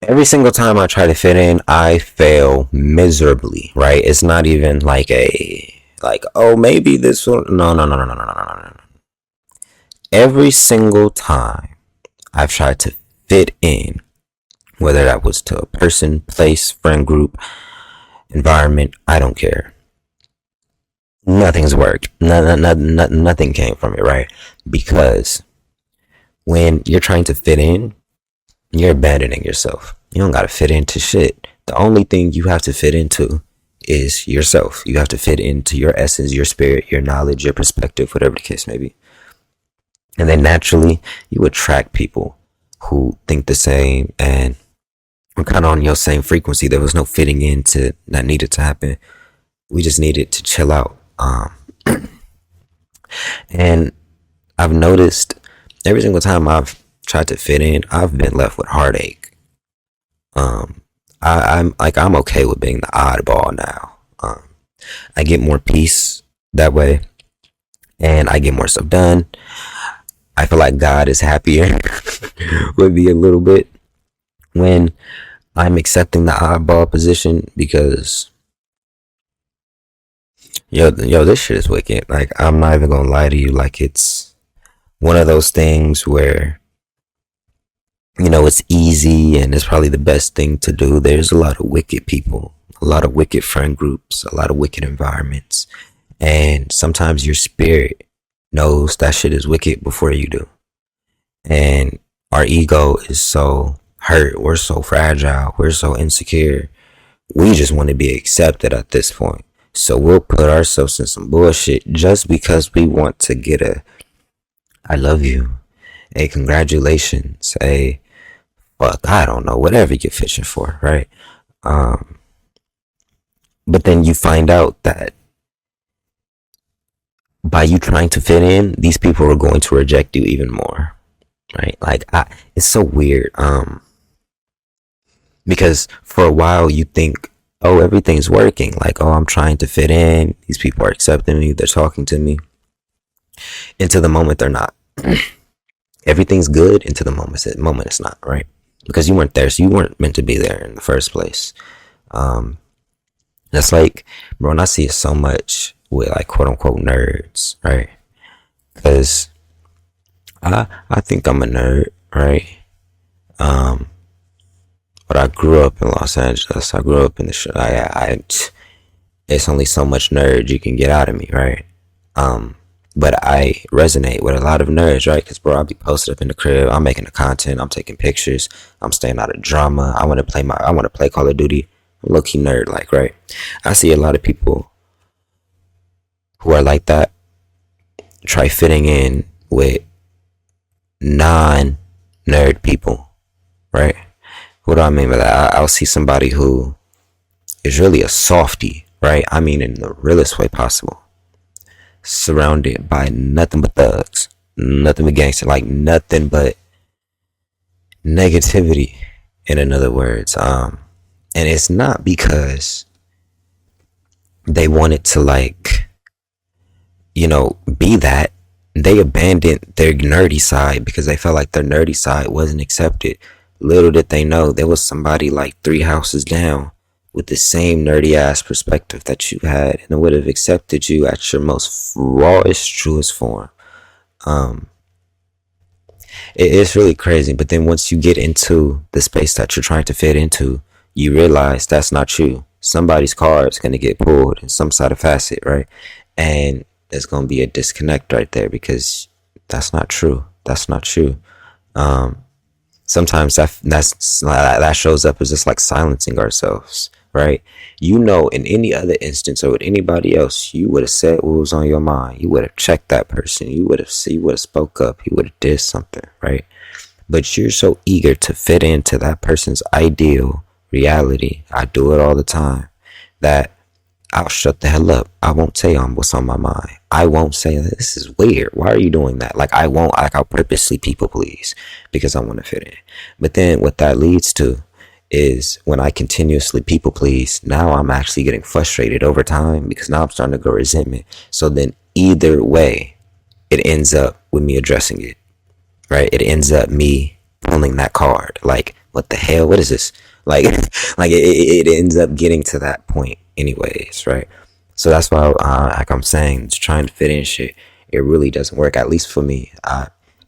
Every single time I try to fit in, I fail miserably, right? It's not even like, oh, maybe this will. No, no, no, no, no, no, no, no, no. Every single time I've tried to fit in, whether that was to a person, place, friend group, environment, I don't care. Nothing's worked. Nothing came from it, right? Because when you're trying to fit in, you're abandoning yourself. You don't got to fit into shit. The only thing you have to fit into is yourself. You have to fit into your essence, your spirit, your knowledge, your perspective, whatever the case may be. And then naturally, you attract people who think the same and are kind of on your same frequency. There was no fitting into that needed to happen. We just needed to chill out. And I've noticed every single time I've tried to fit in, I've been left with heartache. Um, I'm okay with being the oddball now. I get more peace that way, and I get more stuff done. I feel like God is happier with me a little bit when I'm accepting the oddball position because yo, this shit is wicked. Like I'm not even gonna lie to you. Like it's one of those things where it's easy and it's probably the best thing to do. There's a lot of wicked people, a lot of wicked friend groups, a lot of wicked environments, and sometimes your spirit knows that shit is wicked before you do. And our ego is so hurt. We're so fragile. We're so insecure. We just want to be accepted at this point. So we'll put ourselves in some bullshit just because we want to get a I love you, a congratulations, a fuck, I don't know, whatever you're fishing for, right? Um, but then you find out that by you trying to fit in, these people are going to reject you even more, right? It's so weird. Because for a while you think, oh, everything's working. Like, oh, I'm trying to fit in. These people are accepting me. They're talking to me. Into the moment, they're not. Everything's good into the moment it's not, right? Because you weren't there, so you weren't meant to be there in the first place. Um, that's like, bro, and I see it so much with like quote unquote nerds, right? Because I think I'm a nerd, right? Um, but I grew up in Los Angeles. I grew up in the it's only so much nerd you can get out of me, right? But I resonate with a lot of nerds, right? Because bro, I'll be posted up in the crib. I'm making the content. I'm taking pictures. I'm staying out of drama. I want to play Call of Duty. I'm low key nerd, like, right? I see a lot of people who are like that try fitting in with non nerd people, right? What do I mean by that? I'll see somebody who is really a softie, right? I mean, in the realest way possible, surrounded by nothing but thugs, nothing but gangster, like nothing but negativity. In other words, and it's not because they wanted to be that. They abandoned their nerdy side because they felt like their nerdy side wasn't accepted. Little did they know there was somebody like three houses down with the same nerdy ass perspective that you had and would have accepted you at your most rawest, truest form. Um, it's really crazy. But then once you get into the space that you're trying to fit into, you realize that's not you. Somebody's car is going to get pulled in some sort of facet, right? And there's going to be a disconnect right there because that's not true. That's not you. Um, Sometimes that shows up as just like silencing ourselves, right? In any other instance or with anybody else, you would have said what was on your mind. You would have checked that person. You would have spoke up. You would have did something, right? But you're so eager to fit into that person's ideal reality. I do it all the time. That I'll shut the hell up. I won't tell you what's on my mind. I won't say this is weird. Why are you doing that? Like I won't. Like I'll purposely people please because I want to fit in. But then what that leads to is when I continuously people please. Now I'm actually getting frustrated over time because now I'm starting to grow resentment. So then either way, it ends up with me addressing it. Right? It ends up me pulling that card. Like what the hell? What is this? Like, like it ends up getting to that point, anyways, right? So that's why, like I'm saying, just trying to fit in shit, it really doesn't work. At least for me.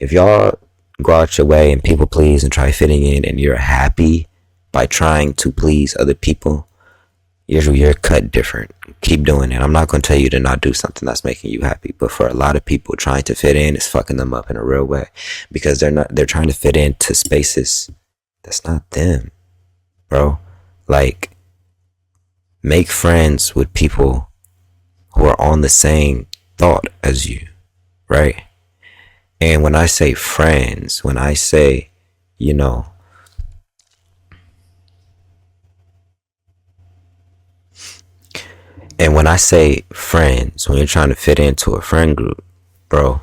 If y'all go out your way and people please and try fitting in, and you're happy by trying to please other people, you're cut different. Keep doing it. I'm not going to tell you to not do something that's making you happy, but for a lot of people, trying to fit in is fucking them up in a real way, because they're trying to fit into spaces that's not them, bro. Like, make friends with people who are on the same thought as you, right? And when I say friends, when I say, you know, and when I say friends, when you're trying to fit into a friend group, bro,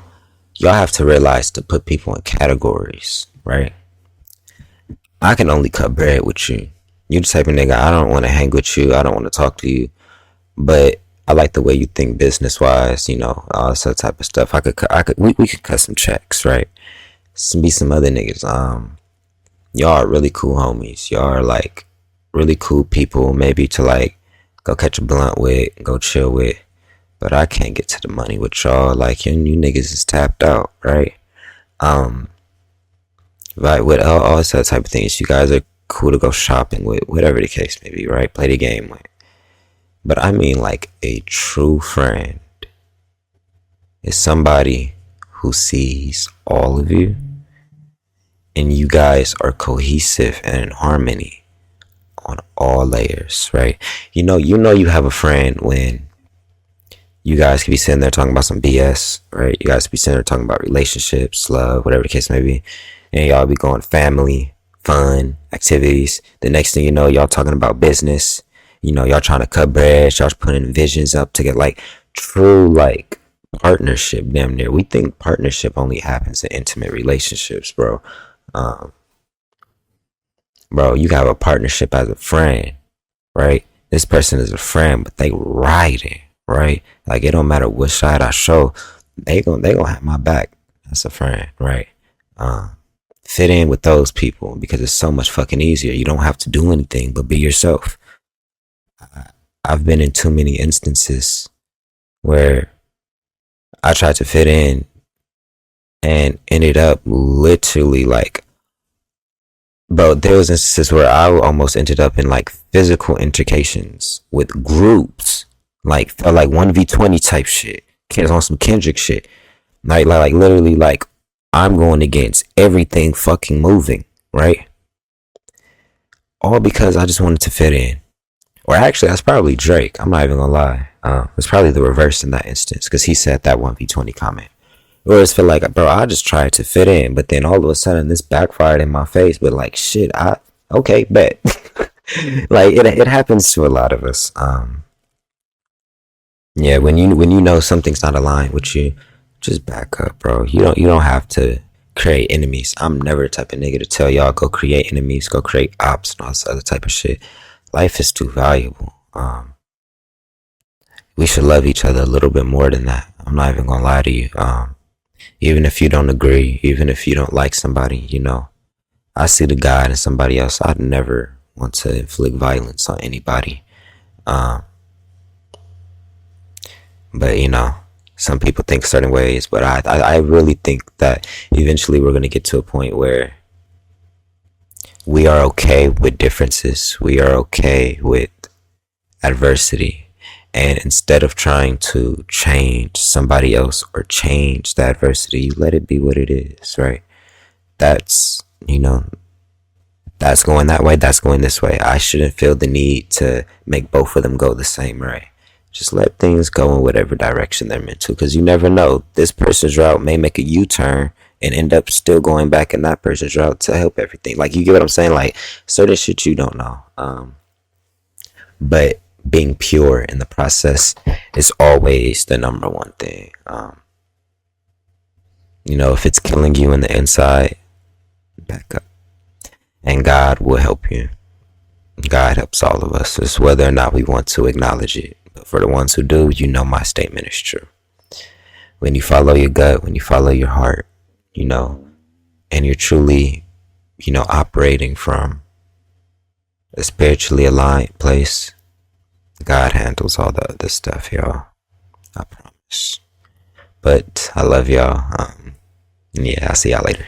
y'all have to realize to put people in categories, right? I can only cut bread with you. You the type of nigga, I don't want to hang with you. I don't want to talk to you. But I like the way you think business wise, all that type of stuff. We could cut some checks, right? Be some other niggas. Y'all are really cool homies. Y'all are like really cool people, maybe to like go catch a blunt with, go chill with. But I can't get to the money with y'all. Like, you niggas is tapped out, right? Right, with all that type of things. You guys are cool to go shopping with, whatever the case may be, right? Play the game with. But I mean, like, a true friend is somebody who sees all of you, and you guys are cohesive and in harmony on all layers, right? You know, you have a friend when you guys could be sitting there talking about some BS, right? You guys could be sitting there talking about relationships, love, whatever the case may be, and y'all be going family, fun, activities. The next thing you know, y'all talking about business. Y'all trying to cut bread. Y'all putting visions up to get like true like partnership. Damn near. We think partnership only happens in intimate relationships, bro. Bro, you have a partnership as a friend, right? This person is a friend, but they riding, right? Like, it don't matter what side I show, they gonna have my back. That's a friend, right? Fit in with those people because it's so much fucking easier. You don't have to do anything but be yourself. I've been in too many instances where I tried to fit in and ended up literally like, bro, there was instances where I almost ended up in like physical altercations with groups, like 1v20 type shit, kids on some Kendrick shit, like literally like I'm going against everything fucking moving, right? All because I just wanted to fit in. Or actually, that's probably Drake. I'm not even gonna lie. It's probably the reverse in that instance, because he said that 1v20 comment. Whereas feel like, bro, I just tried to fit in, but then all of a sudden this backfired in my face. But like, shit, okay, bet. Like, it happens to a lot of us. Yeah, when you know something's not aligned with you, just back up, bro. You don't have to create enemies. I'm never the type of nigga to tell y'all go create enemies, go create ops and all this other type of shit. Life is too valuable. We should love each other a little bit more than that. I'm not even gonna lie to you. Even if you don't agree, even if you don't like somebody, I see the God in somebody else. I'd never want to inflict violence on anybody. But some people think certain ways, but I really think that eventually we're gonna get to a point where we are okay with differences. We are okay with adversity. And instead of trying to change somebody else or change the adversity, you let it be what it is, right? That's going that way, that's going this way. I shouldn't feel the need to make both of them go the same way. Just let things go in whatever direction they're meant to, because you never know. This person's route may make a U-turn and end up still going back in that person's route to help everything. Like, you get what I'm saying? Like, certain shit you don't know. But being pure in the process is always the number one thing. If it's killing you in the inside, back up. And God will help you. God helps all of us. It's whether or not we want to acknowledge it. But for the ones who do, my statement is true. When you follow your gut, when you follow your heart, and you're truly operating from a spiritually aligned place. God handles all the other stuff, y'all. I promise. But I love y'all. Yeah, I'll see y'all later.